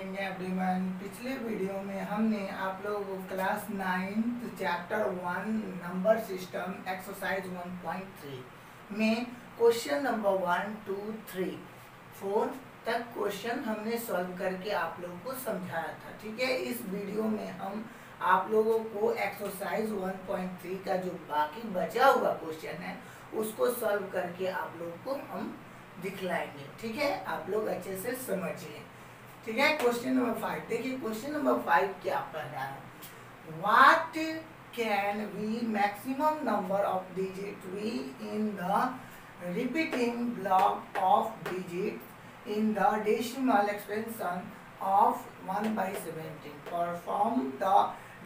Morning everyone. पिछले video में हमने आप लोगों को class 9 chapter 1 number system exercise 1.3 में क्वेश्चन नंबर 1, 2, 3, 4 तक क्वेश्चन हमने सॉल्व करके आप लोगों को समझाया था। ठीक है, इस वीडियो में हम आप लोगों को एक्सरसाइज 1.3 का जो बाकी बचा हुआ क्वेश्चन है उसको सॉल्व करके आप लोगों को हम दिखलाएंगे। ठीक है, आप लोग अच्छे से समझिए। ठीक है, क्वेश्चन नंबर 5 देखिए। क्वेश्चन नंबर 5 क्या कह रहा है? What can be maximum number of digit we in the repeating block of digit in the decimal expansion of 1/17। Perform the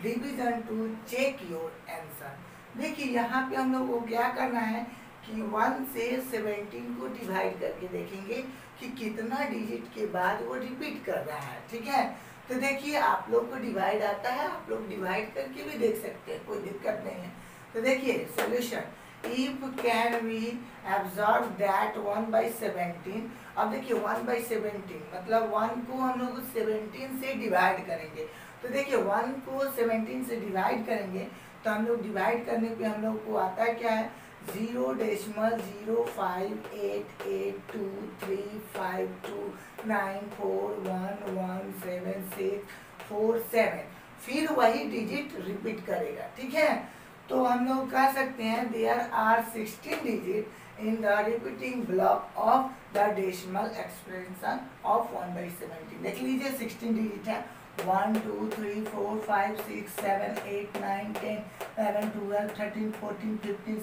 division to check your answer. देखिए यहाँ पे हम लोग को क्या करना है कि 1 से 17 को डिवाइड करके देखेंगे कि कितना डिजिट के बाद वो रिपीट कर रहा है। ठीक है, तो देखिए आप लोग को डिवाइड आता है, आप लोग डिवाइड करके भी देख सकते हैं, कोई दिक्कत नहीं है। तो देखिए solution, if can we observe that 1/17। अब देखिए 1/17 मतलब 1 को हम लोग 17 से डिवाइड करेंगे। तो देखिए 1 को 17 से डिवाइड करेंगे तो हम लोग डिवाइड करने पे हम लोग को आता है क्या है 0.058823529411764 फिर वही डिजिट रिपीट करेगा। ठीक है, तो हम लोग कह सकते हैं there are 16 digit in the repeating block of the decimal expression of 1/17। देख लीजिए 16 डिजिट है 1 2 3 4 5 6 7 8 9 10 11 12 13 14 15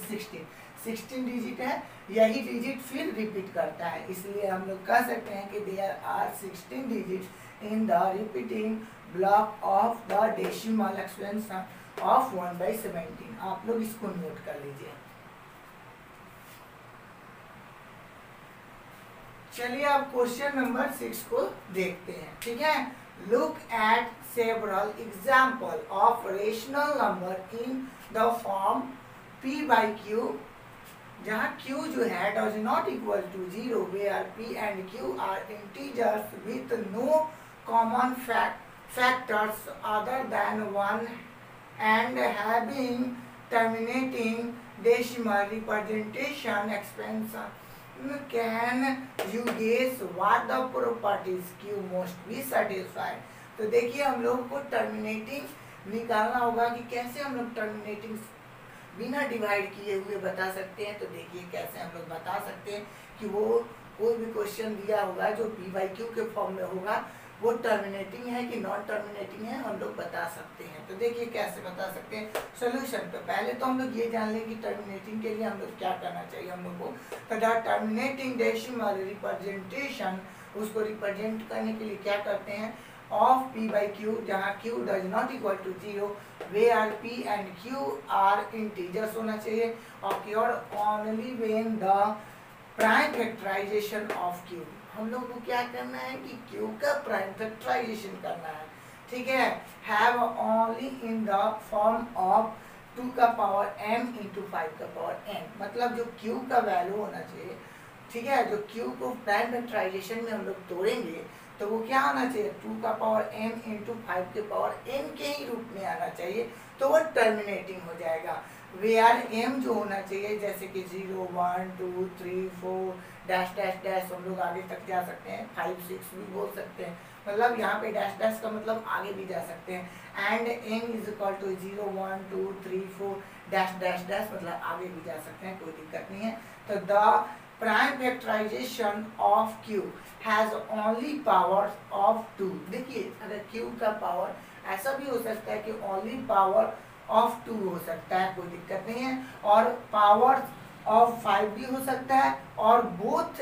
16 डिजिट है। यही डिजिट फिर रिपीट करता है, इसलिए हम लोग कह सकते हैं कि there are 16 digit in the repeating block of the decimal expansion of 1/17। आप लोग इसको नोट कर लीजिए। चलिए अब क्वेश्चन नंबर 6 को देखते हैं। ठीक है, look at several example of rational number in the form p by q, जहाँ q जो है does not equal to 0, where p and q are integers with no common factors other than 1 and having terminating decimal representation expansion. Can you guess what the properties q must be satisfied? तो देखिए हम लोग को terminating निकालना होगा कि कैसे हम लोग टर्मिनेटिंग बिना डिवाइड किए हुए बता सकते हैं। तो देखिए कैसे हम लोग बता सकते हैं कि वो कोई भी क्वेश्चन दिया होगा जो p by q के फॉर्म में होगा वो टर्मिनेटिंग है कि नॉन टर्मिनेटिंग है हम लोग बता सकते हैं। तो देखिए कैसे बता सकते हैं सोल्यूशन। तो पहले तो हम लोग ये जान लें कि टर्मिनेटिंग के लिए हम लोग क्या करना चाहिए हम लोग को। तो टर्मिनेटिंग डेसिमल रिप्रेजेंटेशन, उसको रिप्रेजेंट करने के लिए क्या करते हैं ऑफ p by q, जहाँ q does not equal to 0, where p and q are integers होना चाहिए, occur only when the prime factorization of q। हम लोग को क्या करना है कि q का प्राइम फैक्टराइजेशन करना है। ठीक है, have only in the form of 2 का पावर m इंटू 5 का पावर n, मतलब जो q का वैल्यू होना चाहिए। ठीक है, जो q को प्राइम फैक्टराइजेशन में हम लोग तोड़ेंगे तो वो क्या आना चाहिए 2 का पावर m इंटू 5 के पावर n के ही रूप में आना चाहिए, तो वो टर्मिनेटिंग हो जाएगा। वेयर m जो होना चाहिए जैसे कि 0 1 2 3 4 डैश डैश डैश, हम लोग आगे तक जा सकते हैं 5 6 भी बोल सकते हैं, मतलब यहाँ पे डैश डैश का मतलब आगे भी जा सकते हैं। And m is equal to 0 1 2 3 4 dash dash dash, मतलब आगे भी जा सकते हैं, कोई दिक्कत नहीं है। तो the prime factorization of q has only power of 2। देखिए अगर q का पावर ऐसा भी हो सकता है कि ओनली पावर ऑफ 2 हो सकता है, कोई दिक्कत नहीं है, और पावर ऑफ 5 भी हो सकता है, और बोथ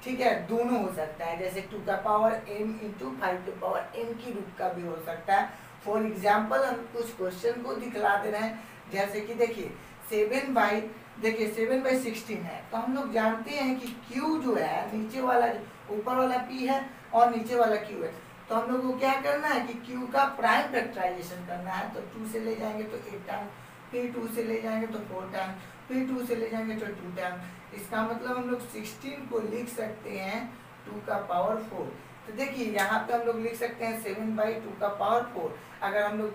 ठीक है दोनों हो सकता है, जैसे 2 का पावर m इंटू 5 के पावर n की रूप का भी हो सकता है। फॉर एग्जाम्पल हम कुछ क्वेश्चन को दिखला दे रहे हैं, जैसे कि देखिए 7/16 है, तो हम लोग जानते हैं कि q जो है नीचे वाला ऊपर वाला p है और नीचे वाला q है, तो हम लोग को क्या करना है कि q का प्राइम फैक्टराइजेशन करना है। तो 2 से ले जाएंगे तो 8 टाइम, फिर 2 से ले जाएंगे तो 4 टाइम, फिर 2 से ले जाएंगे तो 2 टाइम। इसका मतलब हम लोग 16 को लिख सकते हैं 2 का पावर 4। तो देखिए यहाँ पे हम लोग लिख सकते हैं 7/2 का पावर 4। अगर हम लोग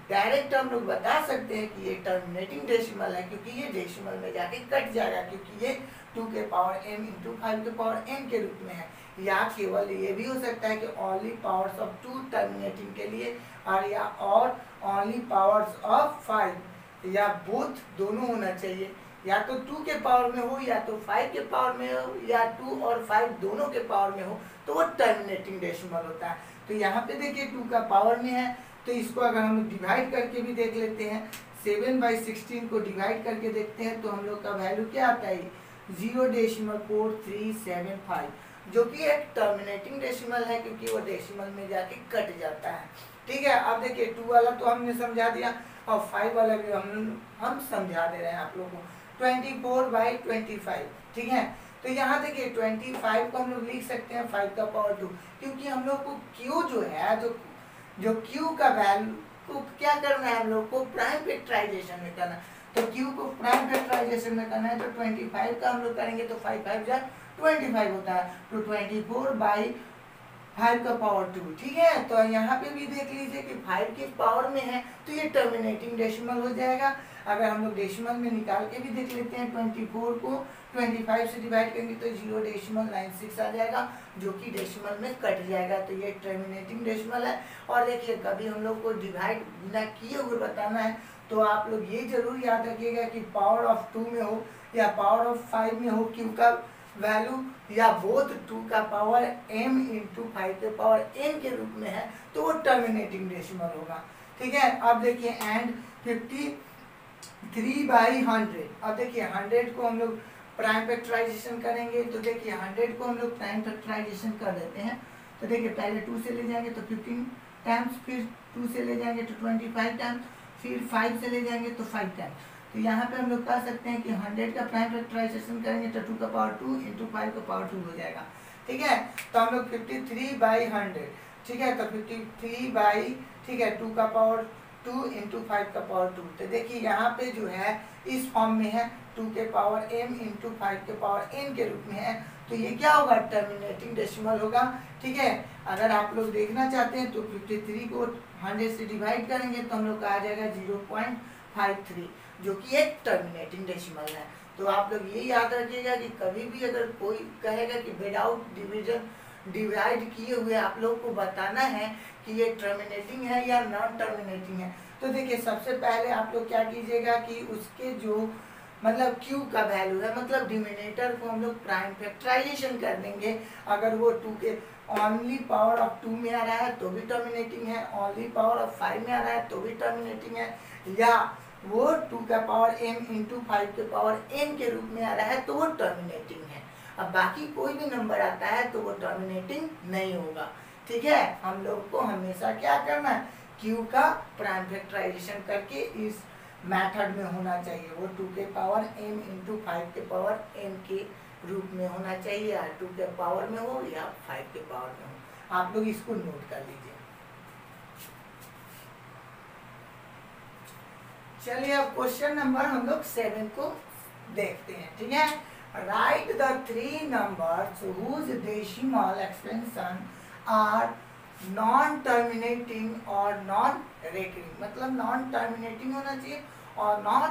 डायरेक्ट हम लोग बता सकते हैं कि ये टर्मिनेटिंग डेसिमल है, क्योंकि ये डेसिमल में जाके कट जाएगा, क्योंकि ये 2 के पावर m इंटू 5 के पावर n के रूप में है। या केवल ये भी हो सकता है कि ओनली पावर्स ऑफ 2 टर्मिनेटिंग के लिए, और ओनली पावर्स ऑफ 5, या बोथ दोनों होना चाहिए, या तो 2 के पावर में हो या तो 5 के पावर में हो, या 2 और 5 दोनों के पावर में हो, तो वो टर्मिनेटिंग डेसिमल होता है। तो यहाँ पे देखिए 2 का पावर में है, तो इसको अगर हम लोग डिवाइड करके भी देख लेते हैं, 7/16 को डिवाइड करके देखते हैं, तो हम लोग का वैल्यू क्या आता है 0.4375, जो कि एक टर्मिनेटिंग डेसिमल है, क्योंकि वो डेसिमल में जाके कट जाता है। ठीक है, अब देखिए 2 वाला तो हमने समझा दिया, और 5 वाला भी हम समझा दे रहे हैं आप लोगों को। 24/25, ठीक है। तो यहाँ देखिए 25 को हम लोग लिख सकते हैं 5 का पावर 2, क्योंकि हम लोग को Q जो है, जो Q का वैल्यू को क्या करना है, हम लोग को प्राइम फैक्टराइजेशन में करना है। तो Q को प्राइम फैक्टराइजेशन में करना है, तो 25 का हम लोग करेंगे तो 5 5 जा 25 होता है, तो 24/5 का पावर 2, ठीक है। तो यहाँ पे भी देख लीजिए कि 5 के पावर में है, तो ये टर्मिनेटिंग डेसिमल हो जाएगा। अगर हम लोग डेसिमल में निकाल के भी देख लेते हैं, 24 को 25 से डिवाइड करेंगे तो 0.96 आ जाएगा, जो कि डेसिमल में कट जाएगा, तो ये टर्मिनेटिंग डेसिमल है। और देखिए कभी हम लोग को डिवाइड बिना किए हुए बताना है, तो आप लोग ये जरूर याद रखिएगा कि पावर ऑफ 2 में हो या पावर ऑफ 5 में हो Q का वैल्यू, या बोथ 2 का पावर m इंटू 5 के पावर n के रूप में है, तो वो टर्मिनेटिंग डेसिमल होगा। ठीक है, अब देखिए एंड 53/100। अब देखिए 100 को हम लोग प्राइम फैक्टराइजेशन करेंगे, तो देखिए 100 को हम लोग प्राइम फैक्टराइजेशन कर देते हैं। तो देखिए पहले 2 से ले जाएंगे तो 15 टाइम्स, फिर 2 से ले जाएंगे तो 25 टाइम्स, फिर 5 से ले जाएंगे तो 5 टाइम्स। तो यहाँ पे हम लोग कह सकते हैं कि 100 का प्राइम फैक्टराइजेशन करेंगे तो 2 का पावर 2 इंटू 5 का पावर 2 हो जाएगा। ठीक है, तो हम लोग 53/100, ठीक है, तो 53 ठीक है 2 का पावर 2 इंटू 5 का पावर 2। तो देखिए यहाँ पे जो है इस फॉर्म में है, 2 के पावर m इंटू 5 के पावर n के रूप में है, तो ये क्या होगा, टर्मिनेटिंग डेसिमल होगा। ठीक है, अगर आप लोग देखना चाहते हैं तो 53 को 100 से डिवाइड करेंगे तो हम लोग का आ जाएगा 0.53, जो कि एक टर्मिनेटिंग डेसिमल है। तो आप लोग ये याद रखिएगा कि कभी भी अगर कोई कहेगा कि विदाउट डिवीजन डिवाइड किए हुए आप लोग को बताना है कि ये टर्मिनेटिंग है या नॉन टर्मिनेटिंग है, तो देखिए सबसे पहले आप लोग क्या कीजिएगा कि उसके जो मतलब Q का वैल्यू है, मतलब डिनोमिनेटर को हम लोग प्राइम फैक्टराइजेशन कर देंगे। अगर वो 2 के ओनली पावर ऑफ 2 में आ रहा है तो भी टर्मिनेटिंग है, ओनली पावर ऑफ 5 में आ रहा है तो भी टर्मिनेटिंग है, या वो 2 का पावर m इंटू 5 के पावर n के रूप में आ रहा है तो वो टर्मिनेटिंग है। अब बाकी कोई भी नंबर आता है तो वो टर्मिनेटिंग नहीं होगा। ठीक है, हम लोग को हमेशा क्या करना है, Q का प्राइम फैक्टराइजेशन करके इस मेथड में होना चाहिए, वो 2 के पावर m इंटू 5 के पावर n के रूप में होना चाहिए, या 2 के पावर में हो या 5 के पावर में हो। आप लोग इसको नोट कर लीजिए। चलिए अब क्वेश्चन नंबर हम लोग 7 को देखते हैं। ठीक है, write the 3 numbers whose decimal expansion are non terminating और नॉन रेकरिंग, मतलब नॉन टर्मिनेटिंग होना चाहिए और नॉन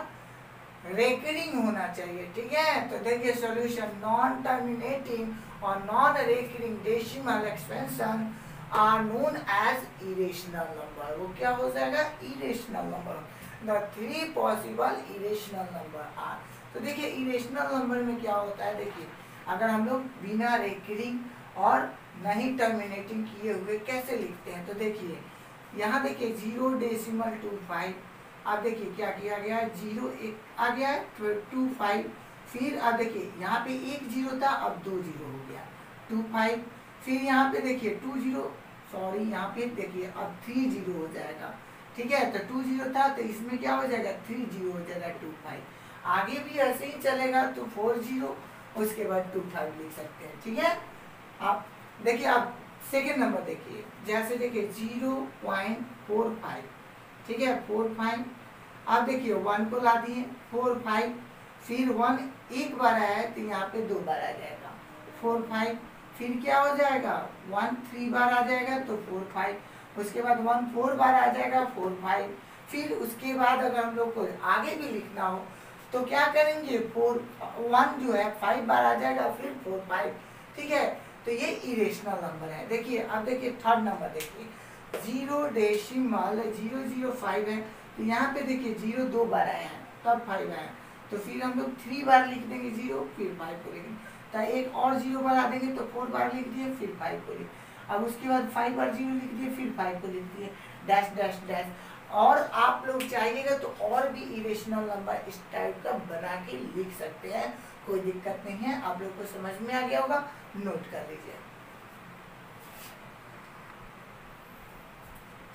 रेकरिंग होना चाहिए। ठीक है, तो देखिए सॉल्यूशन, नॉन टर्मिनेटिंग और non recurring decimal expansion are known as irrational number. वो क्या हो जाएगा, irrational number. The 3 possible irrational number are. तो देखिए इरेशनल नंबर में क्या होता है, देखिए अगर हम लोग बिना रेकरिंग और नहीं टर्मिनेटिंग किए हुए कैसे लिखते हैं, तो देखिए यहाँ देखिए 0.25, अब देखिए क्या किया गया है, 0 एक आ गया है 25, फिर अब देखिए यहाँ पे 1 0 था, अब 2 0 हो गया 25, फिर यहाँ पे देखिए 2 0, सॉरी यहाँ पे देखिए अब 3 0 हो जाएगा। ठीक है, तो 2 0 था तो इसमें क्या हो जाएगा 3 0 हो जाएगा 25, आगे भी ऐसे ही चलेगा तो 4 0, उसके बाद 25 लिख सकते हैं। ठीक है, आप देखिए आप सेकेंड नंबर देखिए, जैसे देखिए 0.45, ठीक है 45, आप देखिए 1 को ला दिए 45, फिर 1 एक बार आया है तो यहाँ पे 2 बार आ जाएगा 45, फिर क्या हो जाएगा 1 3 बार आ जाएगा तो 4 5, उसके बाद 1 4 बार आ जाएगा 4 5, फिर उसके बाद अगर हम लोग को आगे भी लिखना हो तो क्या करेंगे 4 1 जो है 5 बार आ जाएगा फिर 4 5, ठीक है। तो ये इरेशनल नंबर है। देखिए अब देखिए थर्ड नंबर देखिए 0.005 है, तो यहाँ पे देखिए 0 2 बार आया है तब 5 आया, तो फिर हम लोग 3 बार लिख देंगे 0 फिर 5 को लिखेंगे, तो एक और 0 बार आ देंगे तो 4 बार लिख दिए फिर 5 को लिख, अब उसके बाद 5 बार 0 लिख दिए फिर 5 को लिख दिए डैश डैश डैश। और आप लोग चाहिएगा तो और भी इरेशनल नंबर इस टाइप का बना के लिख सकते हैं, कोई दिक्कत नहीं है। आप लोग को समझ में आ गया होगा, नोट कर लीजिए।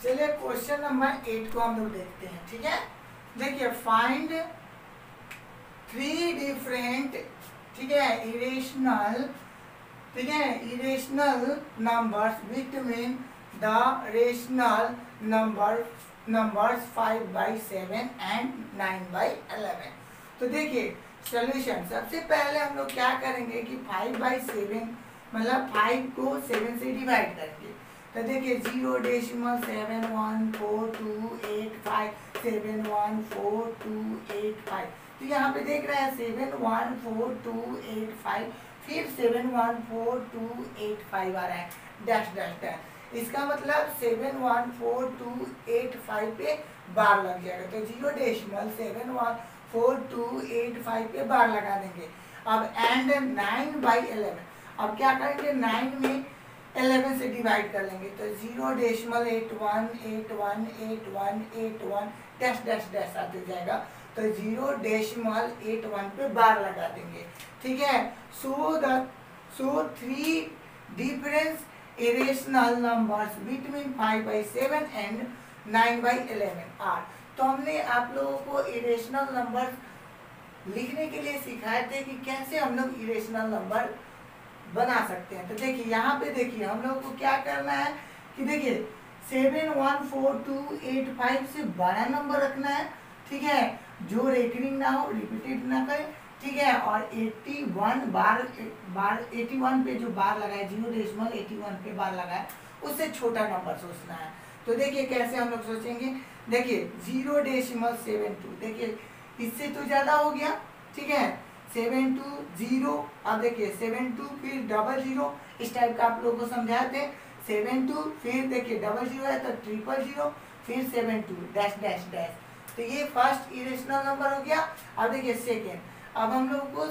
चलिए क्वेश्चन नंबर 8 को हम लोग देखते हैं, ठीक है। देखिए फाइंड 3 डिफरेंट, ठीक है, इरेशनल, ठीक है, irrational numbers between the rational numbers 5/7 and 9/11। तो देखिए सॉल्यूशन, सबसे पहले हम लोग क्या करेंगे कि 5/7 मतलब 5 को 7 से डिवाइड करेंगे, तो देखिए 0.71428571428 तो यहाँ पे देख रहे हैं 71428 फिर 71428 आ रहा है डैश डैश डैश, इसका मतलब 71428 पे बार लग जाएगा, तो 0.71428 पे बार लगा देंगे। अब एंड 9/11, अब क्या करेंगे 9 में 11 से डिवाइड कर लेंगे, तो 0.81818181 डैश डैश डैश आते जाएगा, तो 0.81 पे बार लगा देंगे, ठीक है। So 3 difference irrational numbers between 5/7 and 9/11 are. तो हमने आप लोगों को इरेशनल नंबर लिखने के लिए सिखाए थे कि कैसे हम लोग इरेशनल नंबर बना सकते हैं। तो देखिए यहाँ पे देखिए हम लोग को क्या करना है कि देखिए 71428 से बड़ा नंबर रखना है, ठीक है, जो रेकरिंग ना हो, रिपीटेड ना करे, ठीक है, और 81 81 पे जो बार लगा है 0.81 पे बार लगा है उससे छोटा नंबर सोचना है। तो देखिए कैसे हम लोग सोचेंगे, देखिए 0.72, देखिए इससे तो ज्यादा हो गया, ठीक है, 720, अब देखिए 72 फिर 00, इस टाइप का आप लोगों को समझाए थे, 72 फिर देखिए 00 है तो 000 फिर 72 डैश डैश डैश, तो ये फर्स्ट इरेशनल नंबर हो गया। अब देखिए सेकेंड, अब हम लोग को,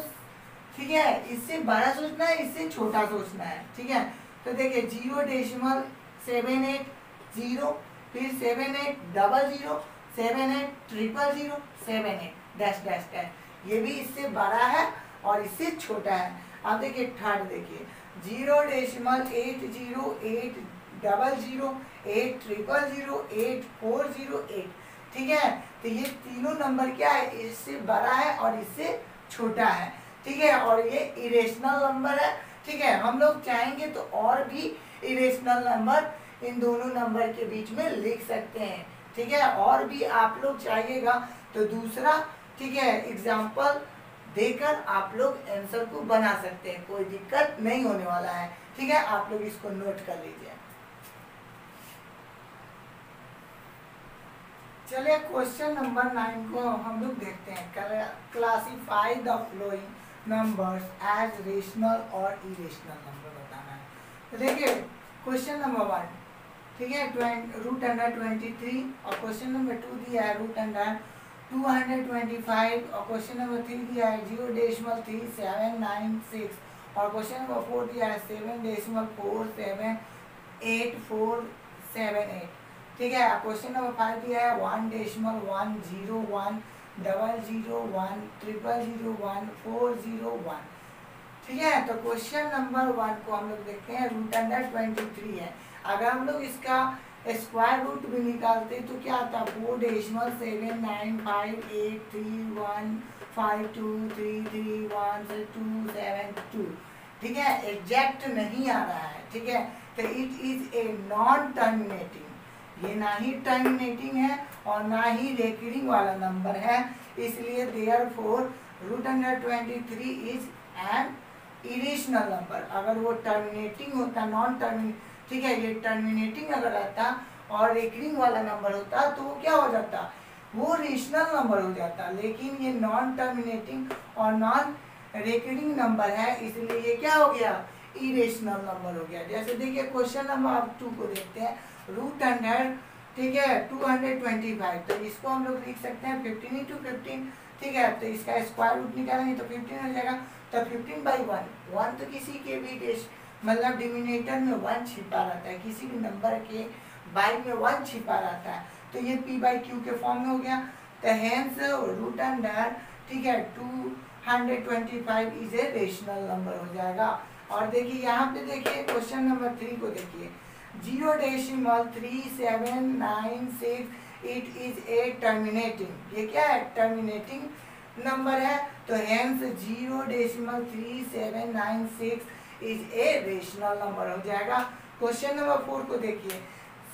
ठीक है, इससे बड़ा सोचना है, इससे छोटा सोचना है, ठीक है, तो देखिए 0.780 फिर 7800 7800 78 डैश डैश डैश, ये भी इससे बड़ा है और इससे छोटा है। अब देखिए थर्ड, देखिए 0.808008008008408, ठीक है, तो ये तीनों नंबर क्या है, इससे बड़ा है और इससे छोटा है, ठीक है, और ये इरेशनल नंबर है, ठीक है। हम लोग चाहेंगे तो और भी इरेशनल नंबर इन दोनों नंबर के बीच में लिख सकते हैं, ठीक है, और भी आप लोग चाहिएगा तो दूसरा, ठीक है, एग्जाम्पल देकर आप लोग आंसर को बना सकते हैं, कोई दिक्कत नहीं होने वाला है, ठीक है, आप लोग इसको नोट कर लीजिए। चलिए क्वेश्चन नंबर 9 को हम लोग देखते हैं, classify the following numbers as rational और इरेशनल नंबर बताना है। तो देखिए क्वेश्चन नंबर 1, ठीक है, √23, और क्वेश्चन नंबर 2 दिया है √225, और क्वेश्चन नंबर 3 दिया है 0.3796, और क्वेश्चन नंबर 4 दिया है 7.47848, ठीक है, क्वेश्चन नंबर 5 दिया है 1.101001001401, ठीक है। तो क्वेश्चन नंबर 1 को हम लोग देखते हैं, √23 है, अगर हम लोग इसका स्क्वायर रूट भी निकालते तो क्या आता, 4.79583152331272, ठीक है, एग्जैक्ट नहीं आ रहा है, ठीक है, तो it is a non terminating, ये ना ही टर्मिनेटिंग है और ना ही रेकरिंग वाला नंबर है, इसलिए therefore √23 is an irrational number, अगर वो टर्मिनेटिंग होता, नॉन टर्मिनेटिंग, ठीक है, ये टर्मिनेटिंग अगर रहता और रेकरिंग वाला नंबर होता तो वो क्या हो जाता, वो रेशनल नंबर हो जाता। लेकिन ये नॉन टर्मिनेटिंग और नॉन रेकरिंग नंबर है, इसलिए ये क्या हो गया, इरेशनल नंबर हो गया। जैसे देखिए क्वेश्चन नंबर 2 को देखते हैं, रूट 100, ठीक है, 225, तो इसको हम लोग लिख सकते हैं 15 into 15, ठीक है, तो इसका स्क्वायर रूट निकालेंगे तो 15 हो जाएगा, तो 15/1 तो किसी के भी मतलब डिनोमिनेटर में 1 छिपा रहता है, किसी भी नंबर के बाई में 1 छिपा रहता है, तो ये p/q के फॉर्म में हो गया। तो हेंस रूट अंडर, ठीक है, 225 इज ए रेशनल नंबर हो जाएगा। और देखिए यहाँ पे देखिए क्वेश्चन नंबर 3 को देखिए, 0.3796 इट इज ए टर्मिनेटिंग, ये क्या है, टर्मिनेटिंग नंबर है, तो hence 0.3796 is a rational number हो जाएगा। क्वेश्चन नंबर 4 को देखिए,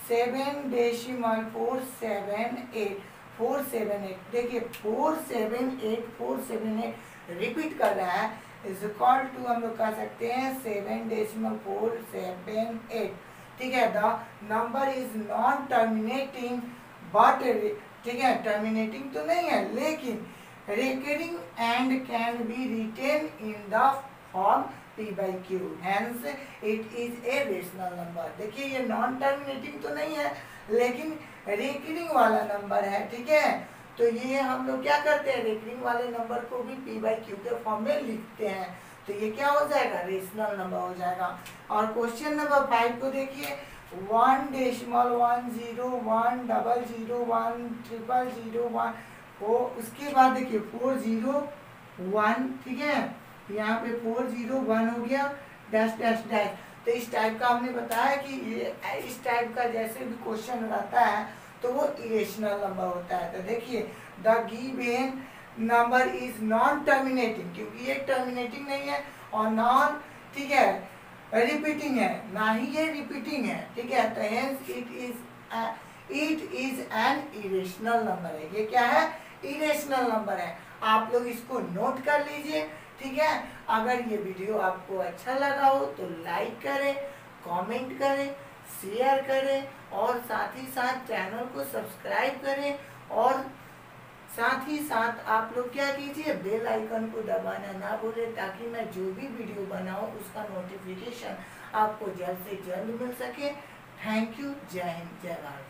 7.478 देखिए 478 रिपीट कर रहा है, इज इक्वल टू हम लोग कह सकते हैं 7.478, ठीक है। The number is non terminating but, ठीक है, टर्मिनेटिंग तो नहीं है लेकिन recurring and can be written in the form p/q, hence it is a rational number। देखिए ये नॉन टर्मिनेटिंग तो नहीं है लेकिन रेकरिंग वाला नंबर है, ठीक है, तो ये हम लोग क्या करते हैं, रेकरिंग वाले नंबर को भी p/q के फॉर्म में लिखते हैं, तो ये क्या हो जाएगा, रेशनल नंबर हो जाएगा। और क्वेश्चन नंबर 5 को देखिए, 1.1010101001, उसके बाद देखिए 401, ठीक है, यहाँ पे 401 हो गया, डैश डैश डैश। तो इस टाइप का हमने बताया कि ये इस टाइप का जैसे भी क्वेश्चन रहता है तो वो इरेशनल नंबर होता है। तो देखिए the given number is non terminating, क्योंकि ये टर्मिनेटिंग नहीं है और नॉन, ठीक है, रिपीटिंग है, ना ही ये रिपीटिंग है, ठीक है, तो hence it is an irrational number है। ये क्या है, इरेशनल नंबर है। आप लोग इसको नोट कर लीजिए, ठीक है। अगर ये वीडियो आपको अच्छा लगा हो तो लाइक करें, कमेंट करें, शेयर करें और साथ ही साथ चैनल को सब्सक्राइब करें, और साथ ही साथ आप लोग क्या कीजिए, बेल आइकन को दबाना ना भूलें, ताकि मैं जो भी वीडियो बनाऊं उसका नोटिफिकेशन आपको जल्द से जल्द मिल सके। थैंक यू, जय हिंद, जय भारत।